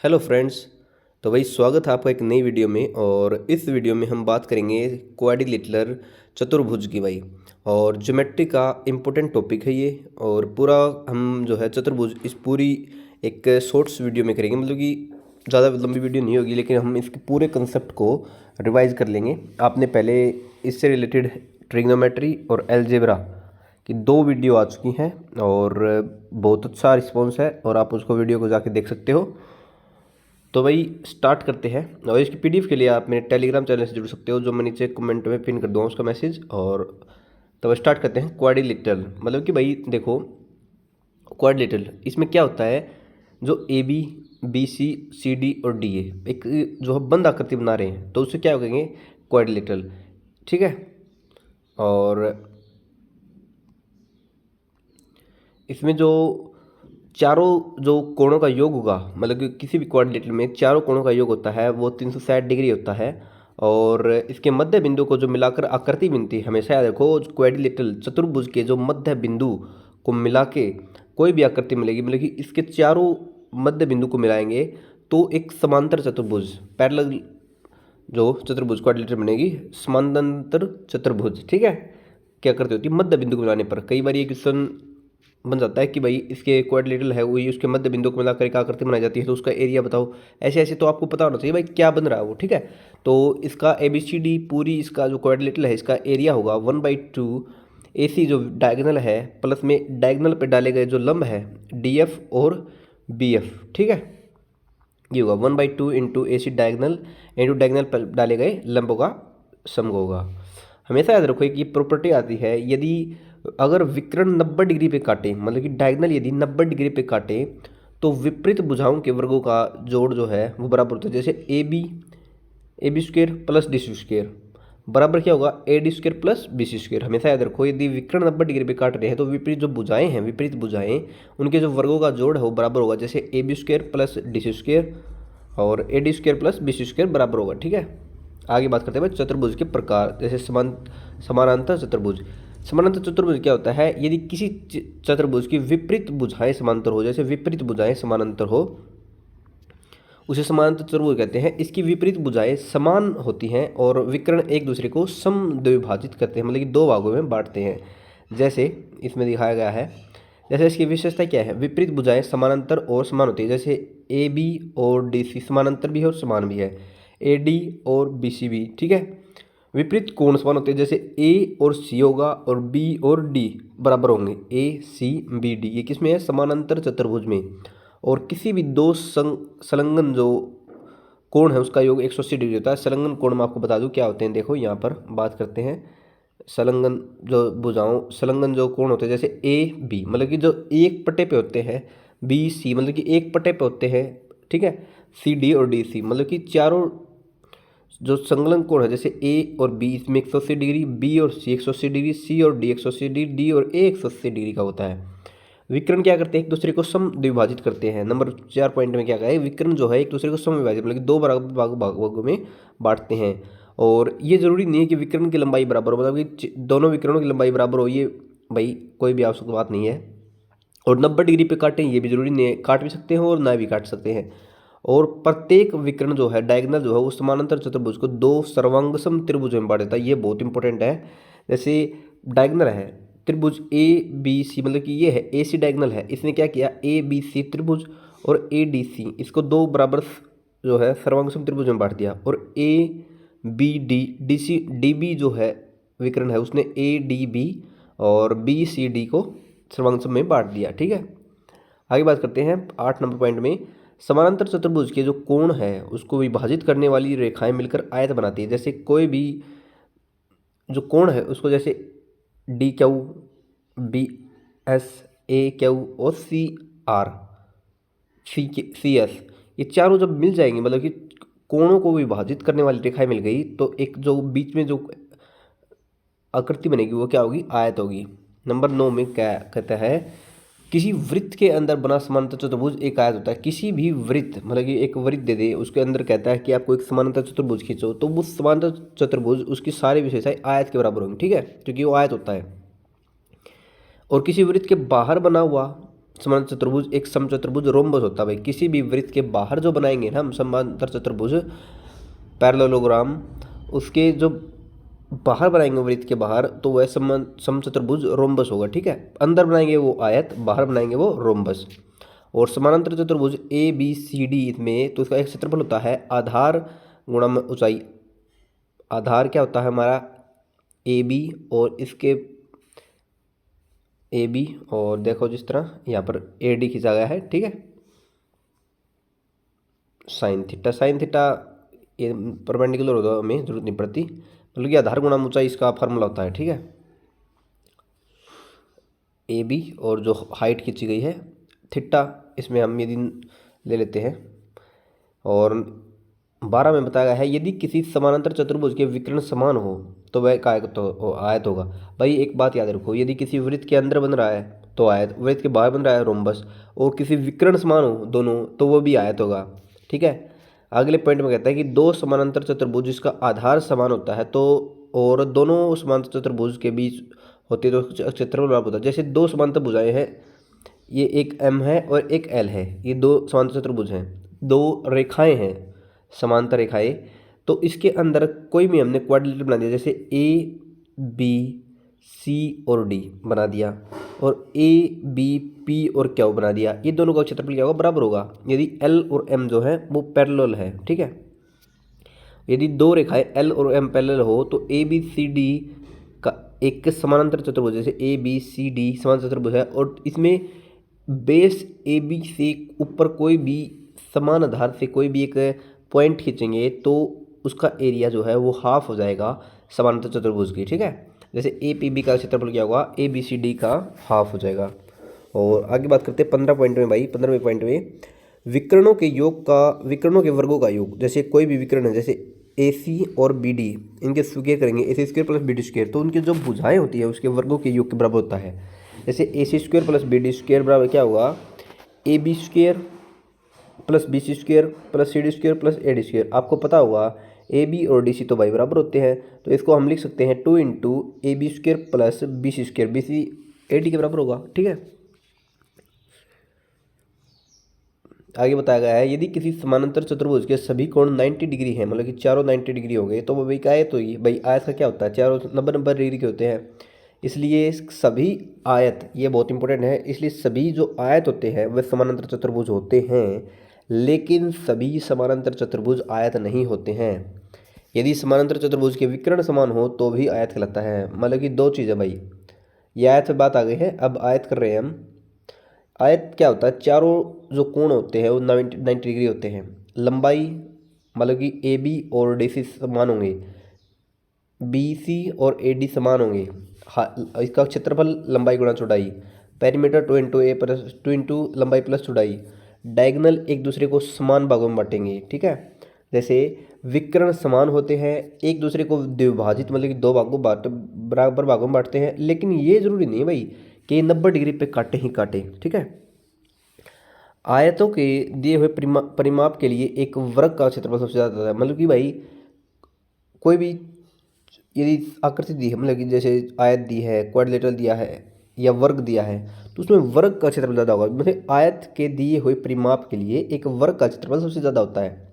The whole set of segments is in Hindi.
Hello friends. तो भाई स्वागत है आपका एक नई वीडियो में। और इस वीडियो में हम बात करेंगे क्वाड्रिलेटरल चतुर्भुज की भाई। और ज्योमेट्री का इम्पोर्टेंट टॉपिक है ये। और पूरा हम जो है चतुर्भुज इस पूरी एक शॉर्ट्स वीडियो में करेंगे, मतलब कि ज़्यादा लंबी वीडियो नहीं होगी, लेकिन हम इसके पूरे कंसेप्ट को रिवाइज कर लेंगे। आपने पहले इससे रिलेटेड ट्रिग्नोमेट्री और अलजेब्रा की 2 वीडियो आ चुकी हैं और बहुत अच्छा रिस्पॉन्स है, और आप उसको वीडियो को जाके देख सकते हो। तो भाई स्टार्ट करते हैं। और इसकी पीडीएफ के लिए आप मेरे टेलीग्राम चैनल से जुड़ सकते हो, जो मैं नीचे कमेंट में पिन कर दूँगा उसका मैसेज। और तो स्टार्ट करते हैं। क्वाड्रिलेटरल मतलब कि भाई देखो, क्वाड्रिलेटरल इसमें क्या होता है, जो A B B C C D और डी ए एक जो है बंद आकृति बना रहे हैं, तो उससे क्या कहेंगे, क्वाड्रिलेटरल। ठीक है। और इसमें जो चारों जो कोणों का योग होगा, मतलब कि किसी भी क्वाड्रिलेटरल में चारों कोणों का योग होता है वो 360 डिग्री होता है। और इसके मध्य बिंदु को जो मिलाकर आकृति बनती है, हमेशा याद रखो, क्वाड्रिलेटरल चतुर्भुज के जो मध्य बिंदु को मिला के कोई भी आकृति मिलेगी, मतलब कि इसके चारों मध्य बिंदु को मिलाएंगे तो एक समांतर चतुर्भुज, पैरेलल जो चतुर्भुज क्वाड्रिलेटरल बनेगी, समांतर चतुर्भुज। ठीक है। क्या करती होती है, मध्य बिंदु को मिलाने पर कई बार ये क्वेश्चन बन जाता है कि भाई इसके क्वाड्रिलेटरल है, वही उसके मध्य बिंदु को मिलाकर एक आकृति बनाई जाती है, तो उसका एरिया बताओ। ऐसे ऐसे तो आपको पता होना चाहिए भाई क्या बन रहा है वो। ठीक है। तो इसका ABCD पूरी इसका जो क्वाड्रिलेटरल है, इसका एरिया होगा 1/2 AC जो डायगोनल है, प्लस में डायगोनल पे डाले गए जो लंब है DF और BF। ठीक है। ये होगा 1/2 into AC diagonal into diagonal पर डाले गए लंबों का सम होगा। हमेशा याद रखो एक ये प्रॉपर्टी आती है, यदि अगर विकर्ण 90 डिग्री पे काटे, मतलब कि डायगोनल यदि 90 डिग्री पे काटे, तो विपरीत भुजाओं के वर्गों का जोड़ जो है वो बराबर होता है। जैसे A B square plus D C square बराबर क्या होगा, AD² प्लस BC स्क्वेयर। हमेशा याद रखो यदि विकर्ण 90 डिग्री पे काट रहे हैं तो विपरीत जो भुजाएं हैं, विपरीत भुजाएं, उनके जो वर्गों का जोड़ है वो बराबर होगा। जैसे AB² प्लस DC स्क्वेयर और AD² प्लस BC स्क्वेयर बराबर होगा। ठीक है। आगे बात करते हैं भाई चतुर्भुज के प्रकार। जैसे समानांतर चतुर्भुज। समानांतर चतुर्भुज क्या होता है, यदि किसी चतुर्भुज की विपरीत भुजाएं समांतर हो, जैसे विपरीत भुजाएं समानांतर हो, उसे समानांतर चतुर्भुज कहते हैं। इसकी विपरीत भुजाएं समान होती हैं और विकर्ण एक दूसरे को समद्विभाजित करते हैं, मतलब कि 2 भागों में बांटते हैं, जैसे इसमें दिखाया गया है। जैसे इसकी विशेषता क्या है, विपरीत भुजाएं समानांतर और समान होती है। जैसे AB और DC समानांतर भी है और समान भी है, AD और BC भी। ठीक है। विपरीत कोण समान होते हैं, जैसे A और C होगा और B और D बराबर होंगे, ACBD। ये किसमें है, समानांतर चतुर्भुज में। और किसी भी 2 संलग्न जो कोण है उसका योग 180 डिग्री होता है। संलग्न कोण मैं आपको बता दूं क्या होते हैं, देखो यहाँ पर बात करते हैं। संलग्न जो भुजाओं, संलग्न जो कोण होते हैं, जैसे AB मतलब कि जो एक पट्टे पे होते हैं, BC मतलब कि एक पट्टे पे होते हैं। ठीक है। CD और DC मतलब कि चारों जो संलग्न कोण है, जैसे A और B इसमें 180 डिग्री, B और C 180 डिग्री, C और D 180 डिग्री, D और A 180 डिग्री का होता है। विकर्ण क्या करते हैं, एक दूसरे को समद्विभाजित करते हैं। नंबर 4 पॉइंट में क्या कहा है, विकर्ण जो है एक दूसरे को समविभाजित मतलब कि 2 बराबर भागों में बांटते हैं। और ये जरूरी नहीं है कि विकर्ण की लंबाई बराबर हो, मतलब कि दोनों विकर्णों की लंबाई बराबर हो, ये भाई कोई भी आवश्यक बात नहीं है। और 90 डिग्री पे काटें ये भी जरूरी नहीं है, काट भी सकते हैं और ना भी काट सकते हैं। और प्रत्येक विकर्ण जो है, डायगोनल जो है, वो समानांतर चतुर्भुज को 2 सर्वांगसम त्रिभुज में बांट देता है। ये बहुत इंपॉर्टेंट है। जैसे डायगोनल है त्रिभुज ABC मतलब कि ये है AC डायगोनल है, इसने क्या किया, ABC त्रिभुज और ADC इसको 2 बराबर जो है सर्वांगसम त्रिभुज में बांट दिया। और ABD DC DB जो है विकर्ण है, उसने ADB और BCD को सर्वांगसम में बांट दिया। ठीक है। आगे बात करते हैं 8 नंबर पॉइंट में। समानांतर चतुर्भुज के जो कोण है उसको विभाजित करने वाली रेखाएं मिलकर आयत बनाती है। जैसे कोई भी जो कोण है उसको, जैसे DQ BSAQ और CS, ये चारों जब मिल जाएंगे, मतलब कि कोणों को विभाजित करने वाली रेखाएं मिल गई, तो एक जो बीच में जो आकृति बनेगी वो क्या होगी, आयत होगी। नंबर 9 में क्या कहता है, किसी वृत्त के अंदर बना समानांतर चतुर्भुज एक आयत होता है। किसी भी वृत्त मतलब कि एक वृत्त दे दे, उसके अंदर कहता है कि आपको एक समानांतर चतुर्भुज खींचो, तो वो समानांतर चतुर्भुज उसकी सारी विशेषताएं आयत के बराबर होंगी। ठीक है, क्योंकि वो आयत होता है। और किसी वृत्त के बाहर बना हुआ समांतर चतुर्भुज एक समचतुर्भुज रोम्बस होता है भाई। किसी भी वृत्त के बाहर जो बनाएंगे ना हम समांतर चतुर्भुज पैरेललोग्राम, उसके जो बाहर बनाएंगे वृत्त के बाहर, तो वह समचतुर्भुज रोम्बस होगा। ठीक है, अंदर बनाएंगे वो आयत, बाहर बनाएंगे वो रोम्बस। और समानांतर चतुर्भुज ए बी सी डी में तो इसका एक क्षेत्रफल होता है आधार गुणा ऊंचाई। आधार क्या होता है हमारा ए बी, और इसके ए बी, और देखो जिस तरह यहाँ पर ए डी खींचा गया है। ठीक है, साइन थीटा, साइन थीटा ये परपेंडिकुलर होता है, हमें जरूरत नहीं पड़ती, मतलब कि आधार गुणा ऊंचाई इसका फार्मूला होता है। ठीक है, ए बी और जो हाइट खींची गई है थीटा, इसमें हम यदि ले लेते हैं। और 12 में बताया गया है यदि किसी समानांतर चतुर्भुज के विकर्ण समान हो तो वह काय तो आयत होगा। भाई एक बात याद रखो, यदि किसी वृत्त के अंदर बन रहा है तो आयत, वृत्त के बाहर बन रहा है रोम्बस, और किसी विकर्ण समान हो दोनों तो वो भी आयत होगा। ठीक है, अगले पॉइंट में कहता है कि दो समानांतर चतुर्भुज जिसका आधार समान होता है तो, और दोनों समांतर चतुर्भुज के बीच होती है तो क्षेत्रफल बराबर होता है। जैसे दो समांतर भुजाएं हैं, ये एक एम है और एक एल है, ये दो समांतर चतुर्भुज हैं, दो रेखाएं हैं समांतर रेखाएं, तो इसके अंदर कोई भी हमने क्वाड्रिलेटरल बना दिया, जैसे ए बी सी और डी बना दिया, और ए बी पी और क्यू बना दिया, ये दोनों का क्षेत्रफल क्या होगा, बराबर होगा, यदि एल और एम जो है वो पैरेलल है। ठीक है, यदि दो रेखाएं एल और एम पैरेलल हो तो ए बी सी डी का एक समानांतर चतुर्भुज, जैसे ए बी सी डी समांतर चतुर्भुज है, और इसमें बेस ए बी से ऊपर कोई भी समान आधार से कोई भी एक पॉइंट खींचेंगे तो उसका एरिया जो है वो हाफ हो जाएगा समानांतर चतुर्भुज की। ठीक है, जैसे ए पी बी का क्षेत्रफल क्या होगा, ए बी सी डी का हाफ हो जाएगा। और आगे बात करते हैं 15 पॉइंट में भाई। 15वें पॉइंट में विकर्णों के योग का, विकर्णों के वर्गों का योग, जैसे कोई भी विकर्ण है, जैसे ए सी और बी डी, इनके स्क्वायर करेंगे A C square plus B D square, तो उनकी जो भुजाएं होती है उसके वर्गों के योग के बराबर होता है। जैसे A C square plus B D square बराबर क्या होगा, A B square plus B C square plus C D square plus A D square. आपको पता होगा ए बी और डी सी तो भाई बराबर होते हैं, तो इसको हम लिख सकते हैं 2 into A B square plus B C square, B C A D के बराबर होगा। ठीक है, आगे बताया गया है यदि किसी समानांतर चतुर्भुज के सभी कोण 90 डिग्री हैं, मतलब कि चारों 90 डिग्री हो गए, तो वो भाई आयत होगी। भाई आयत का क्या होता है, चारों 90 डिग्री के होते हैं, इसलिए सभी आयत, ये बहुत इंपॉर्टेंट है, इसलिए सभी जो आयत होते हैं वे समानांतर चतुर्भुज होते हैं, लेकिन सभी समानांतर चतुर्भुज आयत नहीं होते हैं। यदि समानांतर चतुर्भुज के विकर्ण समान हो तो भी आयत कहलाता है। मतलब कि दो चीज़ें भाई, ये आयत पे बात आ गई है, अब आयत कर रहे हैं हम। आयत क्या होता है, चारों जो कोण होते हैं वो 90 डिग्री होते हैं, लंबाई मतलब कि ए बी और डी सी समान होंगे, बी सी और ए डी समान होंगे, इसका क्षेत्रफल लंबाई गुणा चौड़ाई, पेरीमीटर 2 इंटू ए प्लस 2 इंटू लंबाई प्लस चौड़ाई, डायगोनल एक दूसरे को समान भागों में बांटेंगे। ठीक है, जैसे विकर्ण समान होते हैं, एक दूसरे को द्विभाजित मतलब कि दो भागों बराबर भागों में बांटते हैं, लेकिन ये जरूरी नहीं है भाई कि 90 डिग्री पे काटे ही काटे। ठीक है, आयतों के दिए हुए परिमाप के लिए एक वर्ग का क्षेत्रफल सबसे ज़्यादा है। मतलब कि भाई कोई भी यदि आकृति दी है, मतलब कि जैसे आयत दी है, क्वाड्रिलेटरल दिया है या वर्ग दिया है, तो उसमें वर्ग का क्षेत्रफल ज़्यादा होगा। मतलब आयत के दिए हुए परिमाप के लिए एक वर्ग का क्षेत्रफल सबसे ज़्यादा होता है।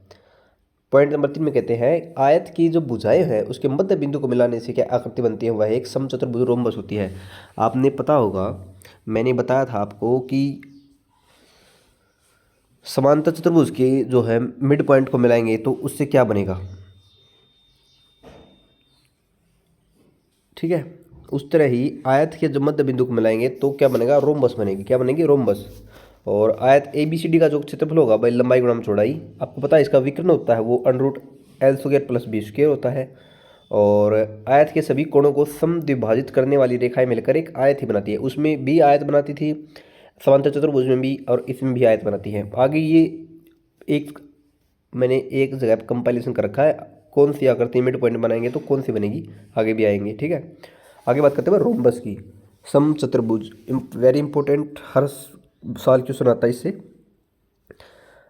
पॉइंट नंबर 3 में कहते हैं आयत की जो भुजाएं हैं उसके मध्य बिंदु को मिलाने से क्या आकृति बनती है, वह एक समचतुर्भुज रोम्बस होती है। आपने पता होगा, मैंने बताया था आपको कि समांतर चतुर्भुज के जो है मिड पॉइंट को मिलाएंगे तो उससे क्या बनेगा। ठीक है, उस तरह ही आयत के जब मध्य बिंदु को मिलाएंगे तो क्या बनेगा, रोम्बस बनेगी। क्या बनेगी, रोम्बस। और आयत ए बी सी डी का जो क्षेत्रफल होगा भाई लंबाई गुणा चौड़ाई, आपको पता है इसका विकर्ण होता है वो under L square plus B square होता है। और आयत के सभी कोणों को समद्विभाजित करने वाली रेखाएं मिलकर एक आयत ही बनाती है। उसमें भी आयत बनाती थी समांतर चतुर्भुज में भी, और इसमें भी आयत बनाती है। आगे ये एक मैंने एक जगह पर कंपाइलेशन कर रखा है, कौन सी आकृति मिड पॉइंट बनाएंगे तो कौन सी बनेगी, आगे भी आएंगे। ठीक है, आगे बात करते हैं रोम्बस की। समचतुर्भुज वेरी इंपॉर्टेंट, हर साल क्वेश्चन आता है इससे।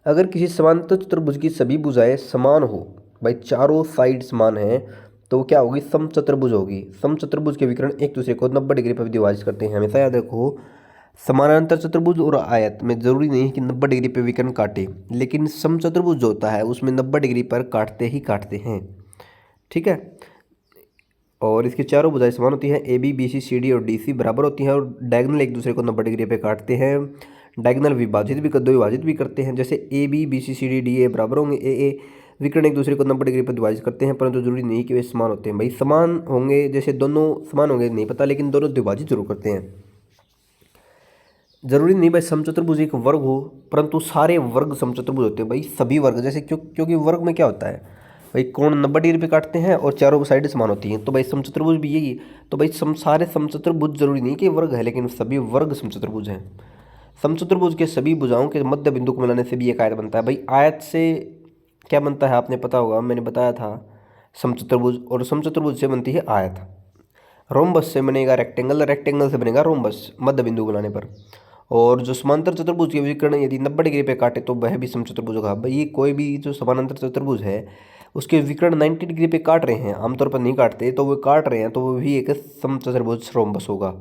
अगर किसी समांतर चतुर्भुज की सभी भुजाएं समान हो, भाई चारों साइड समान हैं, तो क्या होगी, समचतुर्भुज होगी। समचतुर्भुज के विकर्ण एक दूसरे को 90 डिग्री पर विभाजित करते हैं। हमेशा याद रखो समानांतर चतुर्भुज और आयत में जरूरी नहीं कि 90 डिग्री पे विकर्ण काटे, लेकिन समचतुर्भुज जो होता है उसमें 90 डिग्री पर काटते ही काटते हैं। ठीक है। और इसकी चारों भुजाएं समान होती हैं, A B B C C D और डी सी बराबर होती हैं और डायगोनल एक दूसरे को 90 डिग्री पे काटते हैं। डायगोनल विभाजित भी दो विभाजित भी करते हैं, जैसे A B B C C D D A बराबर होंगे ए विकर्ण एक दूसरे को 90 डिग्री पर विभाजित करते हैं, परंतु जरूरी नहीं कि वे समान होते हैं। भाई समान होंगे, जैसे दोनों समान होंगे नहीं पता, लेकिन दोनों विभाजित जरूर करते हैं। जरूरी नहीं भाई समचतुर्भुज एक वर्ग हो, परंतु सारे वर्ग समचतुर्भुज होते हैं भाई, सभी वर्ग। जैसे क्योंकि वर्ग में क्या होता है भाई, कोण 90 डिग्री पे काटते हैं और चारों साइड समान होती हैं, तो भाई समचतुर्भुज भी यही। तो भाई सारे समचतुर्भुज जरूरी नहीं कि वर्ग है, लेकिन सभी वर्ग समचतुर्भुज हैं। समचतुर्भुज के सभी भुजाओं के मध्य बिंदु को मिलाने से भी एक आयत बनता है। भाई आयत से क्या बनता है आपने पता होगा, मैंने बताया था समचतुर्भुज, और समचतुर्भुज से बनती है आयत। रोम्बस से बनेगा रेक्टेंगल, रेक्टेंगल से बनेगा रोम्बस मध्य बिंदु बनाने पर। और जो समांतर चतुर्भुज के विकर्ण यदि 90 डिग्री पे काटे तो वह भी समचतुर्भुज होगा। भाई कोई भी जो समानांतर चतुर्भुज है उसके विकर्ण 90 डिग्री पे काट रहे हैं, आमतौर पर नहीं काटते, तो वो काट रहे हैं तो वो भी एक समचतुर्भुज रोम्बस होगा।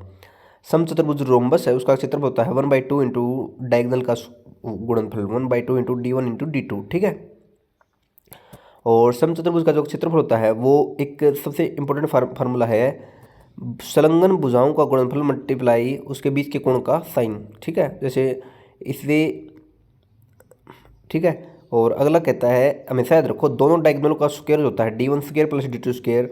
समचतुर्भुज रोम्बस है, उसका क्षेत्रफल होता है 1/2 इंटू डायगोनल का गुणनफल 1/2 इंटू D1 इंटू D2। ठीक है। और समचतुर्भुज का जो क्षेत्रफल होता है वो एक सबसे इंपॉर्टेंट फार्मूला है, संलग्न भुजाओं का गुणनफल मल्टीप्लाई उसके बीच के कोण का साइन। ठीक है, जैसे इससे। ठीक है। और अगला कहता है, हमेशा याद रखो दोनों डायगोनलों का स्क्वायर होता है D1 square plus D2 square,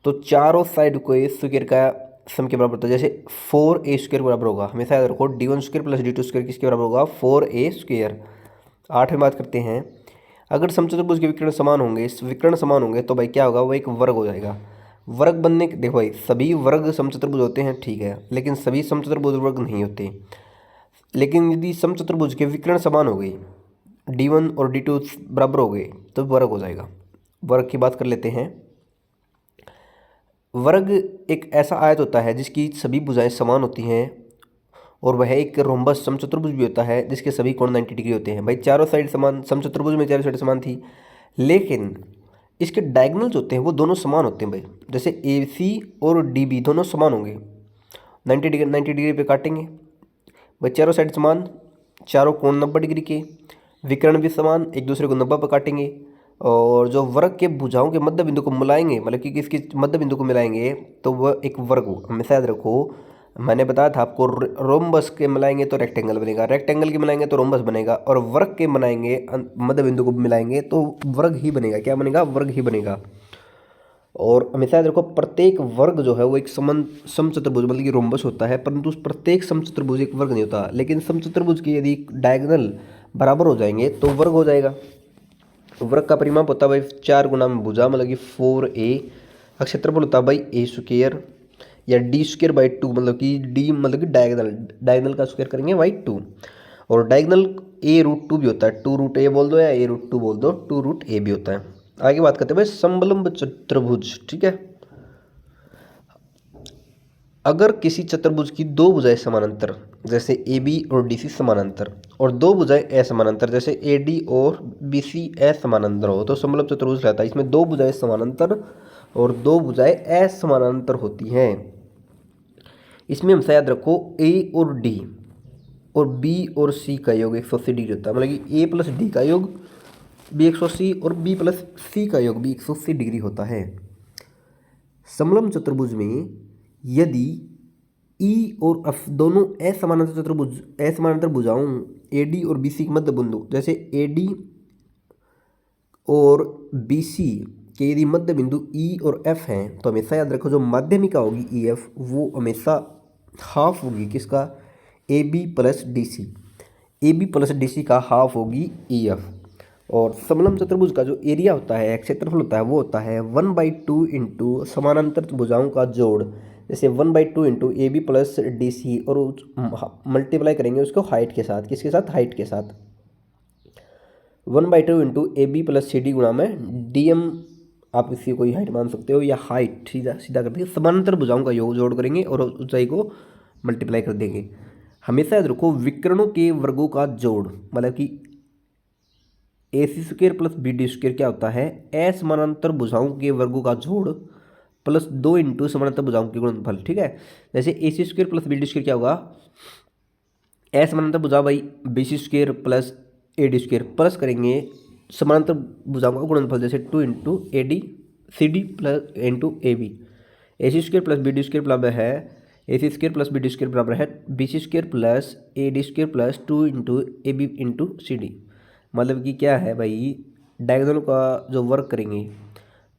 तो चारों साइड को स्क्वायर का सम के बराबर होता है। जैसे 4a स्क्वायर बराबर होगा, हमेशा याद रखो D1 square plus D2 square किसके बराबर होगा, 4a स्क्वायर। 8वें बात करते हैं, अगर समचतुर्भुज के विकर्ण समान होंगे, विकर्ण समान होंगे तो भाई क्या होगा, वो एक वर्ग हो जाएगा। वर्ग बनने के देखो भाई सभी वर्ग समचतुर्भुज होते हैं, ठीक है, लेकिन सभी समचतुर्भुज वर्ग नहीं होते। लेकिन यदि समचतुर्भुज के विकर्ण समान हो गई, D1 और D2 बराबर हो गए, तो वर्ग हो जाएगा। वर्ग की बात कर लेते हैं। वर्ग एक ऐसा आयत होता है जिसकी सभी भुजाएं समान होती हैं, और वह एक रोम्बस समचतुर्भुज भी होता है जिसके सभी कोण 90 डिग्री होते हैं। भाई चारों साइड समान, समचतुर्भुज में चारों साइड समान थी, लेकिन इसके डायगोनल्स होते हैं वो दोनों समान होते हैं भाई। जैसे AC और DB दोनों समान होंगे, 90 डिग्री पे काटेंगे भाई, चारों साइड समान, चारों कोण 90 डिग्री के, विकर्ण भी समान, एक दूसरे को 90 पर काटेंगे। और जो वर्ग के भुजाओं के मध्य बिंदु को मिलाएंगे, मतलब कि इसके मध्य बिंदु को मिलाएंगे तो वह एक वर्ग हो। हमेशा याद रखो, मैंने बताया था आपको, रोम्बस के मिलाएंगे तो रेक्टेंगल बनेगा, रेक्टेंगल के मिलाएंगे तो रोम्बस बनेगा, और वर्ग के बनाएंगे मध्य बिंदु को मिलाएंगे तो वर्ग ही बनेगा। क्या बनेगा, वर्ग ही बनेगा। और हमेशा याद रखो, प्रत्येक वर्ग जो है वो एक समचतुर्भुज मतलब कि रोम्बस होता है, परंतु प्रत्येक समचतुर्भुज एक वर्ग नहीं होता। लेकिन समचतुर्भुज की यदि डायगोनल बराबर हो जाएंगे तो वर्ग हो जाएगा। वर्ग का परिमाप होता है भाई 4 गुना में भुजा मतलब कि 4a। क्षेत्रफल होता है भाई a स्क्वायर या D स्क्वायर बाई 2, मतलब कि D मतलब कि डायगोनल का स्क्वायर करेंगे बाई 2। और डायगोनल a√2 भी होता है, 2√a बोल दो या a√2 बोल दो, 2√a भी होता है। आगे बात करते हैं भाई समलंब चतुर्भुज। ठीक है, अगर किसी चतुर्भुज की दो भुजाएं समानांतर, जैसे AB और DC समानांतर, और दो भुजाएं असमानांतर, जैसे AD और BC असमानांतर हो, तो समलंब चतुर्भुज रहता है। इसमें दो भुजाएं समानांतर और दो भुजाएं असमानांतर होती हैं। इसमें हमसे याद रखो A और D और B और C का योग 180 डिग्री होता है, मतलब कि A प्लस D का योग भी 180 और B प्लस C का योग भी 180 डिग्री होता है। समलंब चतुर्भुज में यदि E और F दोनों असमानांतर चतुर्भुज, असमानांतर भुजाओं AD और BC के मध्य बिंदु, जैसे AD और BC के यदि मध्य बिंदु E और F हैं, तो हमेशा याद रखो जो माध्यमिका होगी EF वो हमेशा हाफ होगी किसका, AB plus DC। AB plus DC का हाफ होगी EF। और समलंब चतुर्भुज का जो एरिया होता है, क्षेत्रफल होता है, वो होता है 1/2 इंटू समानांतर भुजाओं का जोड़, जैसे 1/2 इंटू AB प्लस DC, और मल्टीप्लाई करेंगे उसको हाइट के साथ, किसके साथ, हाइट के साथ। 1/2 इंटू AB प्लस CD गुणा में DM, आप इसी कोई हाइट मान सकते हो, या हाइट सीधा सीधा कर देंगे, समानांतर भुजाओं का योग जोड़ करेंगे और ऊंचाई को मल्टीप्लाई कर देंगे। हमेशा याद रखो विकर्णों के वर्गों का जोड़, मतलब कि AC square plus BD square क्या होता है, असमानांतर भुजाओं के वर्गों का जोड़ प्लस 2 इंटू समानांतर भुजाओं के गुणनफल। ठीक है, जैसे AC square plus BD square क्या होगा, समानांतर भुजा भाई BC square plus AD square plus करेंगे समानांतर भुजाओं का गुणनफल, जैसे 2 into AD CD plus into AB। AC square plus BD square बराबर है AC square plus BD square बराबर है BC square plus AD square plus 2 into AB into CD। मतलब कि क्या है भाई, डायगोनल का जो वर्क करेंगे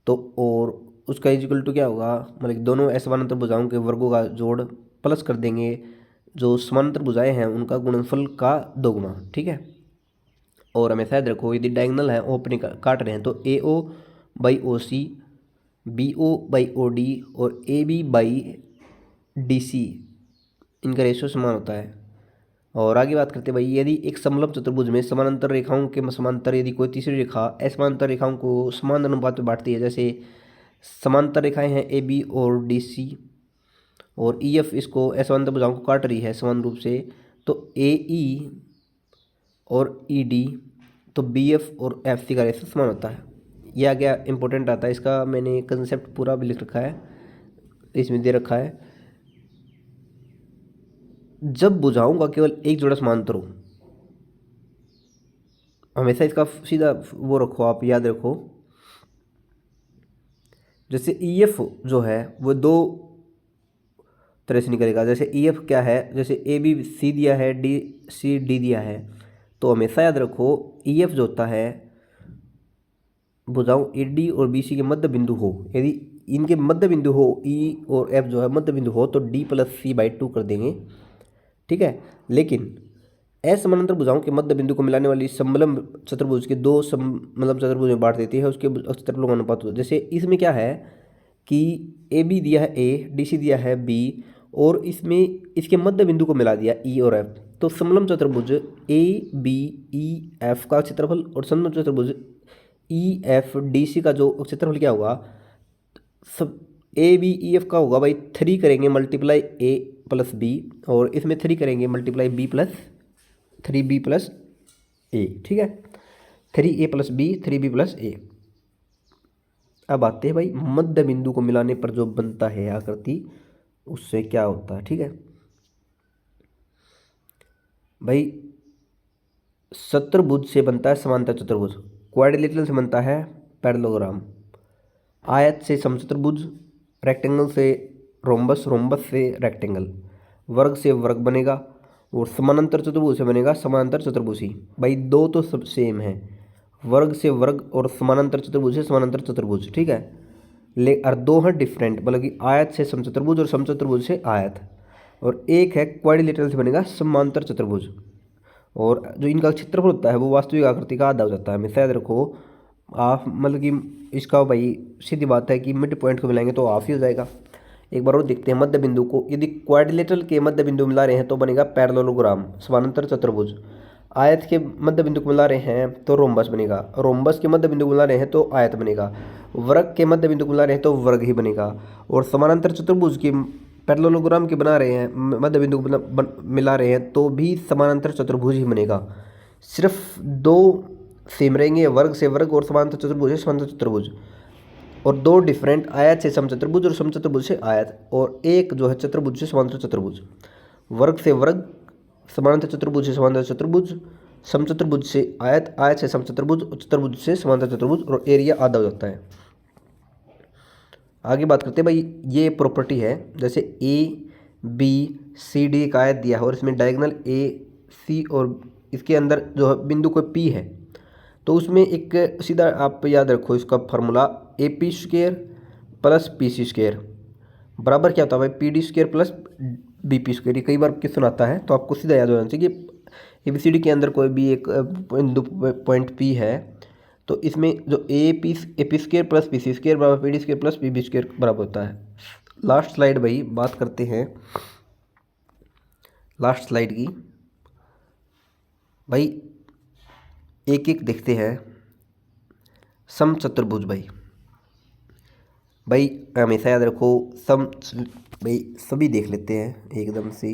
तो और उसका इक्वल टू क्या होगा, मतलब कि दोनों असमानांतर भुजाओं के वर्गों का जोड़ प्लस कर देंगे जो समानांतर भुजाएं हैं उनका गुणनफल का दोगुना। ठीक है। और हमें शायद रखो यदि डायगोनल है, ओपन काट रहे हैं, तो AO by OC, BO by OD और AB बाई DC, इनका रेशियो समान होता है। और आगे बात करते हैं भाई, यदि एक समलंब चतुर्भुज में समानांतर रेखाओं के समांतर यदि कोई तीसरी रेखा असमांतर रेखाओं को समान अनुपात में बांटती है, जैसे समांतर रेखाएं हैं AB और DC और EF इसको असमांतर भुजाओं को काट रही है समान रूप से, तो AE और ED, तो BF और FC का रेशियो समान होता है। यह क्या इंपॉर्टेंट आता है, इसका मैंने कंसेप्ट पूरा भी लिख रखा है, इसमें दे रखा है। जब भुजाओं का केवल एक जोड़ा समांतर हो, हमेशा इसका सीधा वो रखो, आप याद रखो, जैसे EF जो है वो दो तरह से निकलेगा। जैसे EF क्या है, जैसे ABC दिया है, DCD दिया है, तो हमेशा याद रखो EF जो होता है भुजाओं AD और BC के मध्य बिंदु हो, यदि इनके मध्य बिंदु हो E और F जो है मध्य बिंदु हो, तो D प्लस C बाई 2 कर देंगे। ठीक है। लेकिन असमानांतर भुजाओं के मध्य बिंदु को मिलाने वाली समलंब चतुर्भुज के दो समलंब चतुर्भुज में बांट देती है उसके क्षेत्रफलों का अनुपात होता है। जैसे इसमें क्या है कि AB दिया है A, DC दिया है B और इसमें इसके मध्य बिंदु को मिला दिया E और F, तो समलंब चतुर्भुज ABEF का क्षेत्रफल और समलंब चतुर्भुज EFDC का जो क्षेत्रफल क्या होगा, सब ABEF का होगा भाई 3 करेंगे मल्टीप्लाई A प्लस B और इसमें 3 करेंगे multiply B plus 3B plus A। ठीक है। 3A plus B 3B plus A। अब आते हैं भाई मध्य बिंदु को मिलाने पर जो बनता है आकृति, उससे क्या होता है। ठीक है भाई, चतुर्भुज से बनता है समांतर चतुर्भुज, क्वाड्रिलेटरल से बनता है पैरेललोग्राम, आयत से समचतुर्भुज, रेक्टेंगल से रोम्बस, रोम्बस से रेक्टेंगल, वर्ग से वर्ग बनेगा और समानांतर चतुर्भुज से बनेगा समानांतर चतुर्भुज ही। भाई दो तो सब सेम है, वर्ग से वर्ग और समानांतर चतुर्भुज से समानांतर चतुर्भुज। ठीक है। और दो हैं डिफरेंट, मतलब कि आयत से समचतुर्भुज और समचतुर्भुज से आयत, और एक है क्वाड्रिलेटरल से बनेगा समांतर चतुर्भुज। और जो इनका क्षेत्रफल होता है वो वास्तविक आकृति का आधा हो जाता है। हमेशा याद रखो आप, मतलब कि इसका भाई सीधी बात है कि मिड पॉइंट को मिलाएंगे तो हाफ ही हो जाएगा। एक बार और देखते हैं मध्य बिंदु को, यदि क्वाड्रिलेटरल के मध्य बिंदु मिला रहे हैं तो बनेगा पैरेललोग्राम समानांतर चतुर्भुज, आयत के मध्य बिंदु को मिला रहे हैं तो रोम्बस बनेगा, रोम्बस के मध्य बिंदु को मिला रहे हैं तो आयत बनेगा, वर्ग के मध्य बिंदु को मिला रहे हैं तो वर्ग ही बनेगा, और समानांतर चतुर्भुज की पैरेललोग्राम के बना रहे हैं मध्य बिंदु को मिला रहे हैं तो भी समानांतर चतुर्भुज ही बनेगा। सिर्फ दो सेम रहेंगे, वर्ग से वर्ग और समानांतर चतुर्भुज से समानांतर चतुर्भुज, और दो डिफरेंट आयत से समचतुर्भुज और समचतुर्भुज से आयत, और एक जो है चतुर्भुज से समांतर चतुर्भुज, वर्ग से वर्ग, समानांतर चतुर्भुज से समांतर चतुर्भुज, समचतुर्भुज से आयत, आयत से समचतुर्भुज और चतुर्भुज से समांतर चतुर्भुज, और एरिया आधा हो जाता है। आगे बात करते हैं भाई, ये प्रॉपर्टी है, जैसे ABCD का आयत दिया है और इसमें डायगोनल AC और इसके अंदर जो है बिंदु कोई P है, तो उसमें एक सीधा आप याद रखो इसका formula, AP square plus PC square बराबर क्या होता है भाई, PD square plus BP square. ये कई बार क्वेश्चन आता है तो आपको सीधा याद हो जाना चाहिए कि ABCD के अंदर कोई भी एक बिंदु पॉइंट P है, तो इसमें जो AP square plus PC square बराबर PD square plus BB square बराबर होता है। लास्ट स्लाइड भाई बात करते हैं लास्ट स्लाइड की, भाई एक एक देखते हैं समचतुर्भुज। भाई हमेशा याद रखो भाई सभी देख लेते हैं एकदम से।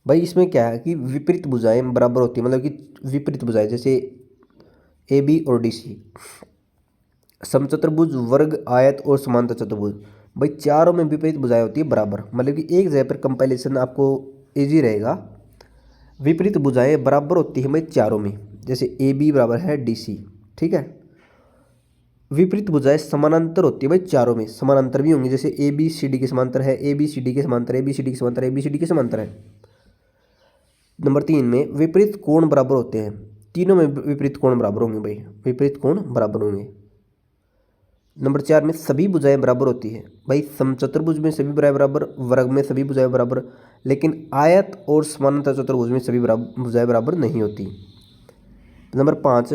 भाई इसमें क्या है कि विपरीत भुजाएं बराबर होती है, मतलब कि विपरीत भुजाएं जैसे AB और DC, समचतुर्भुज, वर्ग, आयत और समांतर चतुर्भुज, भाई चारों में विपरीत भुजाएं होती है बराबर। मतलब कि एक जगह पर कंपाइलेशन आपको इजी रहेगा। विपरीत भुजाएं बराबर होती है भाई चारों में, जैसे ए बी बराबर है डी सी, ठीक है। विपरीत भुजाएं समानांतर होती है भाई चारों में, समानांतर भी होंगी, जैसे ए बी सी डी के समांतर है, ए बी सी डी के समांतर है, ए बी सी डी के समांतर है, ए बी सी डी के समांतर है। नंबर 3 में विपरीत कोण बराबर होते हैं, तीनों में विपरीत कोण बराबर होंगे भाई, विपरीत कोण बराबर होंगे। नंबर 4 में सभी भुजाएं बराबर होती है भाई, समचतुर्भुज में सभी भुजाएं बराबर, वर्ग में सभी भुजाएं बराबर, लेकिन आयत और समानांतर चतुर्भुज में सभी भुजाएं बराबर नहीं होती। नंबर 5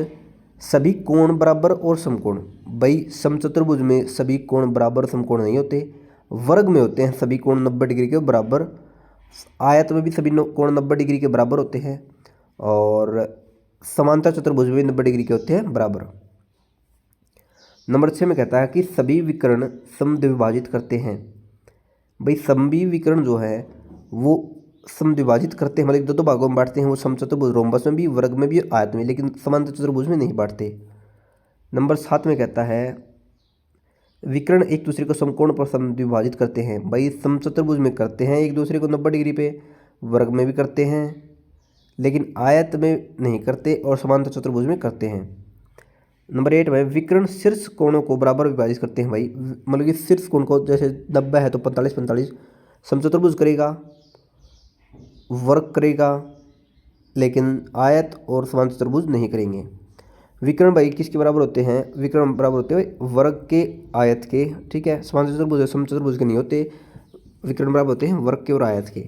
सभी कोण बराबर और समकोण, भाई समचतुर्भुज में सभी कोण बराबर समकोण नहीं होते, वर्ग में होते हैं सभी कोण 90 डिग्री के बराबर, आयत में भी सभी कोण 90 डिग्री के बराबर होते हैं, और समांतर चतुर्भुज में 90 डिग्री के होते हैं बराबर। नंबर 6 में कहता है कि सभी विकर्ण समद्विभाजित करते हैं, भाई सभी विकर्ण जो है वो समद्विभाजित करते हैं, मतलब दो भागों में बांटते हैं, वो समचतुर्भुज रोम्बस में भी, वर्ग में भी और आयत में, लेकिन समांतर चतुर्भुज में नहीं बांटते। नंबर 7 में कहता है विकर्ण एक दूसरे को समकोण पर समद्विभाजित करते हैं, भाई समचतुर्भुज में करते हैं एक दूसरे को 90 डिग्री पे, वर्ग में भी करते हैं लेकिन आयत में नहीं करते, और समांतर चतुर्भुज में करते हैं। नंबर 8 में विकर्ण शीर्ष कोणों को बराबर विभाजित करते हैं, भाई मतलब कि शीर्ष कोण को जैसे 90 है तो 45 समचतुर्भुज करेगा, वर्ग करेगा, लेकिन आयत और समांतर चतुर्भुज नहीं करेंगे। विकर्ण भाई किसके बराबर होते हैं, विकर्ण बराबर होते हैं वर्ग के आयत के, ठीक है। समांतर चतुर्भुज समचतुर्भुज के नहीं होते, विकर्ण बराबर होते हैं वर्ग के और आयत के।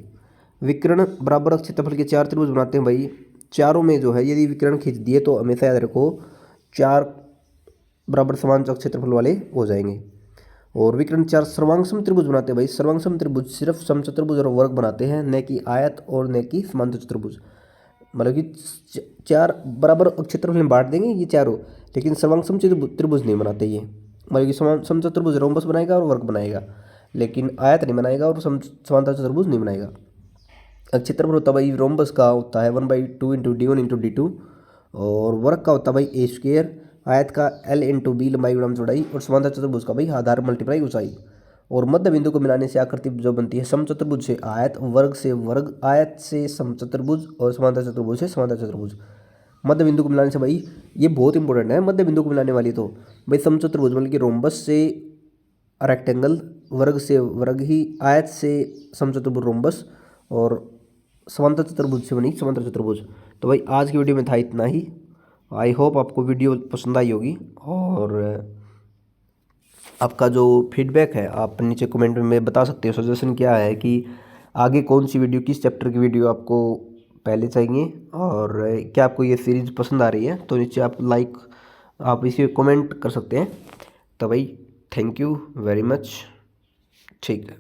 विकर्ण बराबर क्षेत्रफल के 4 त्रिभुज बनाते हैं, भाई चारों में जो है यदि विकर्ण खींच दिए तो हमेशा याद रखो 4 बराबर समान क्षेत्रफल वाले हो जाएंगे। और विकर्ण 4 सर्वांगसम त्रिभुज बनाते हैं, भाई सर्वांगसम त्रिभुज सिर्फ समचतुर्भुज और वर्ग बनाते हैं, न कि आयत और न कि समांतर चतुर्भुज, मतलब कि 4 बराबर क्षेत्रफल में बांट देंगे ये चारों, लेकिन सर्वांगसम त्रिभुज नहीं बनाते ये, मतलब कि समचतुर्भुज रोम्बस बनाएगा और वर्ग बनाएगा, लेकिन आयत नहीं बनाएगा और समांतर चतुर्भुज नहीं बनाएगा। क्षेत्रफल होता है भाई रोम्बस का होता है 1/2 × d1 × d2, और वर्ग का होता है भाई ए स्क्वेयर, आयत का L × b लंबाई गुणा चौड़ाई, और समांतर चतुर्भुज का भाई आधार मल्टीप्लाई ऊंचाई। और मध्य बिंदु को मिलाने से आकृति जो बनती है समचतुर्भुज से आयत, वर्ग से वर्ग, आयत से समचतुर्भुज, और समांतर चतुर्भुज से समांतर चतुर्भुज। मध्य बिंदु को मिलाने से भाई ये बहुत इंपॉर्टेंट है, मध्य बिंदु को मिलाने वाली तो भाई समचतुर्भुज मतलब कि रोम्बस से रेक्टेंगल, वर्ग से वर्ग ही, आयत से समचतुर्भुज रोम्बस, और समांतर चतुर्भुज से बनी समांतर चतुर्भुज। तो भाई आज की वीडियो में था इतना ही। आई होप आपको वीडियो पसंद आई होगी, और आपका जो फीडबैक है आप नीचे कमेंट में बता सकते हो, सजेशन क्या है कि आगे कौन सी वीडियो, किस चैप्टर की वीडियो आपको पहले चाहिए, और क्या आपको ये सीरीज़ पसंद आ रही है, तो नीचे आप इसे कमेंट कर सकते हैं। तो भाई थैंक यू वेरी मच, ठीक है।